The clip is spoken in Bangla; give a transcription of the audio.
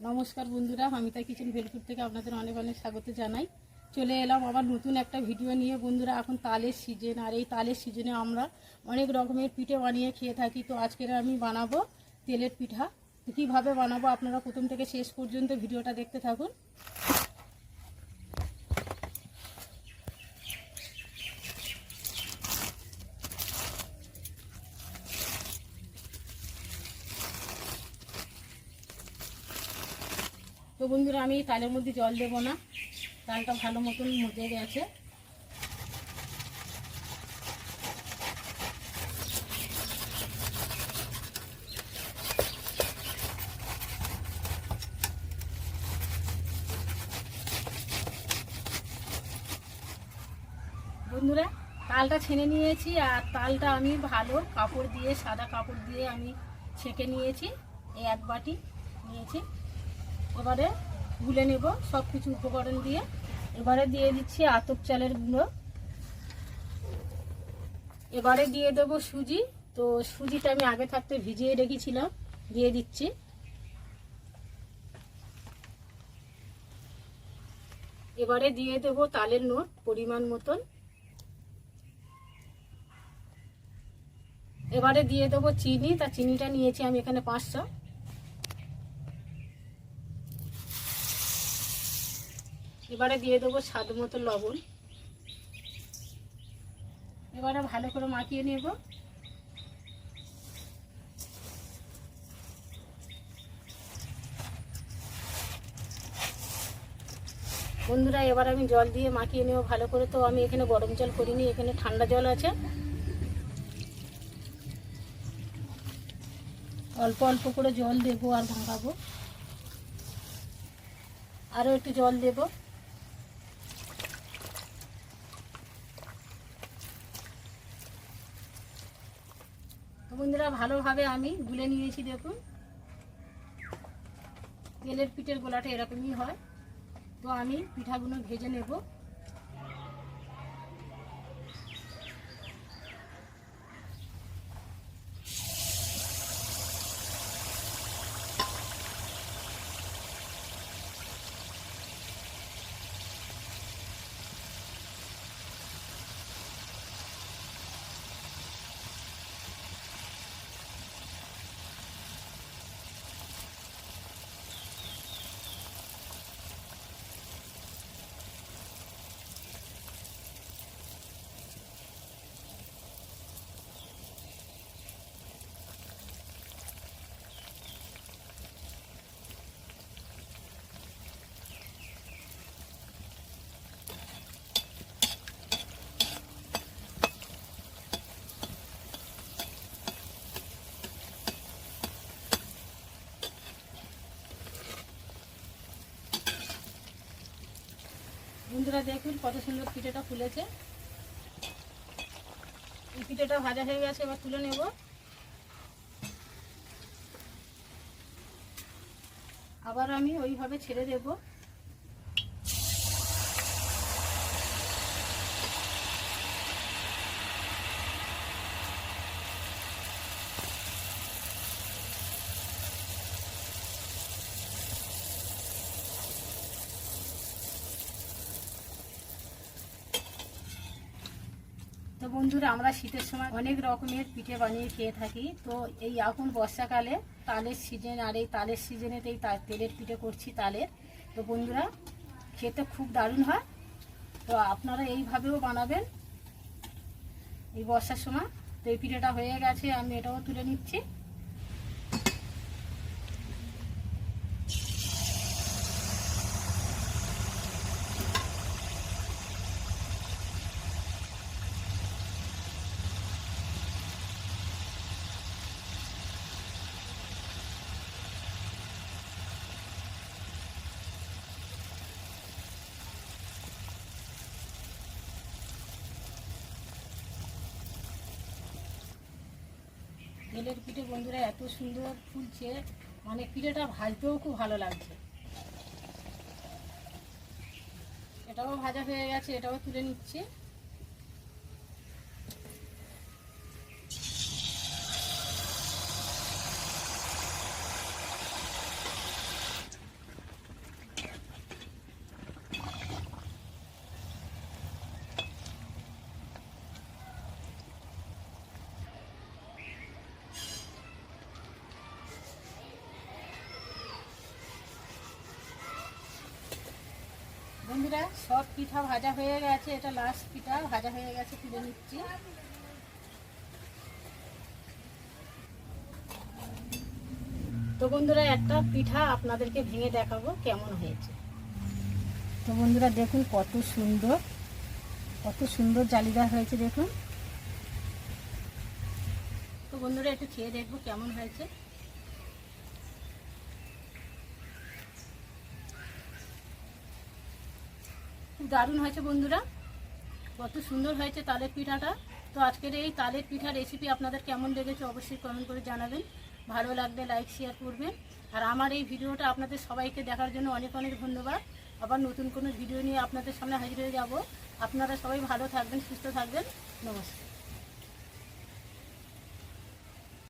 নমস্কার বন্ধুরা, অমিতা কিচেন ভেলপুর থেকে আপনাদের অনেক অনেক স্বাগত জানাই। চলে এলাম আবার নতুন একটা ভিডিও নিয়ে। বন্ধুরা, এখন তালের সিজন, আর এই তালের সিজনে আমরা অনেক রকমের পিঠে বানিয়ে খেয়ে থাকি। তো আজকের আমি বানাবো তেলের পিঠা। তো কীভাবে বানাবো আপনারা প্রথম থেকে শেষ পর্যন্ত ভিডিওটা দেখতে থাকুন। তো বন্ধুরা, আমি তালের মধ্যে জল দেবো না, তালটা ভালো মতন মজে গেছে। বন্ধুরা, তালটা ছেনে নিয়েছি, আর তালটা আমি ভালো কাপড় দিয়ে, সাদা কাপড় দিয়ে আমি ছেঁকে নিয়েছি। এই এক বাটি নিয়েছি। এবারে গুলে নেব সব কিছু উপকরণ দিয়ে। এবারে দিয়ে দিচ্ছি আতপ চালের গুঁড়ো। এবারে দিয়ে দেবো সুজি। তো সুজিটা আমি আগে থাকতে ভিজিয়ে রেখেছিলাম, দিয়ে দিচ্ছি। এবারে দিয়ে দেবো তালের নোট পরিমাণ মতন। এবারে দিয়ে দেবো চিনি। তা চিনিটা নিয়েছি আমি এখানে 500। এবারে দিয়ে দেবো স্বাদ মতো লবণ। এবারে ভালো করে মাখিয়ে নেব। বন্ধুরা, এবার আমি জল দিয়ে মাখিয়ে নেব ভালো করে। তো আমি এখানে গরম জল করিনি, এখানে ঠান্ডা জল আছে। অল্প অল্প করে জল দেবো আর ভাঙাবো। আরও একটু জল দেব। তো বন্ধুরা, ভালোভাবে আমি গুলে নিয়েছি। দেখুন, তেলের পিঠের গোলাটা এরকমই হয়। তো আমি পিঠাগুলো ভেজে নেব। বন্ধুরা, দেখুন কত সুন্দর পিঠেটা ফুলেছে। এই পিঠেটা ভাজা হয়ে গেছে, এবার তুলে নেব। আবার আমি ওইভাবে ছেড়ে দেব। তো বন্ধুরা, আমরা শীতের সময় অনেক রকমের পিঠে বানিয়ে খেয়ে থাকি। তো এই এখন বর্ষাকালে তালের সিজন, আর এই তালের সিজনেতে এই তেলের পিঠে করছি তালের। তো বন্ধুরা, খেতে খুব দারুণ হয়। তো আপনারা এইভাবেও বানাবেন এই বর্ষার সময়। তো এই পিঠেটা হয়ে গেছে, আমি এটাও তুলে নিচ্ছি। তেলের পিঠে বন্ধুরা এত সুন্দর ফুলছে, মানে পিঠেটা ভাজতেও খুব ভালো লাগছে। এটাও ভাজা হয়ে গেছে, এটাও তুলে নিচ্ছি। বন্ধুরা সব পিঠা ভাজা হয়ে গেছে, এটা লাস্ট পিঠা ভাজা হয়ে গেছে, তুলে নিচ্ছি। তো বন্ধুরা একটা পিঠা আপনাদেরকে ভেঙে দেখাবো কেমন হয়েছে। তো বন্ধুরা দেখুন কত সুন্দর জালিদার হয়েছে দেখুন। তো বন্ধুরা একটু খেয়ে দেখবো কেমন হয়েছে। খুব দারুণ হয়েছে বন্ধুরা, কত সুন্দর হয়েছে তালের পিঠাটা। তো আজকের এই তালের পিঠা রেসিপি আপনাদের কেমন লেগেছে অবশ্যই কমেন্ট করে জানাবেন। ভালো লাগলে লাইক শেয়ার করবেন। আর আমার এই ভিডিওটা আপনাদের সবাইকে দেখার জন্য অনেক অনেক ধন্যবাদ। আবার নতুন কোনো ভিডিও নিয়ে আপনাদের সামনে হাজির হয়ে যাব। আপনারা সবাই ভালো থাকবেন, সুস্থ থাকবেন। নমস্কার।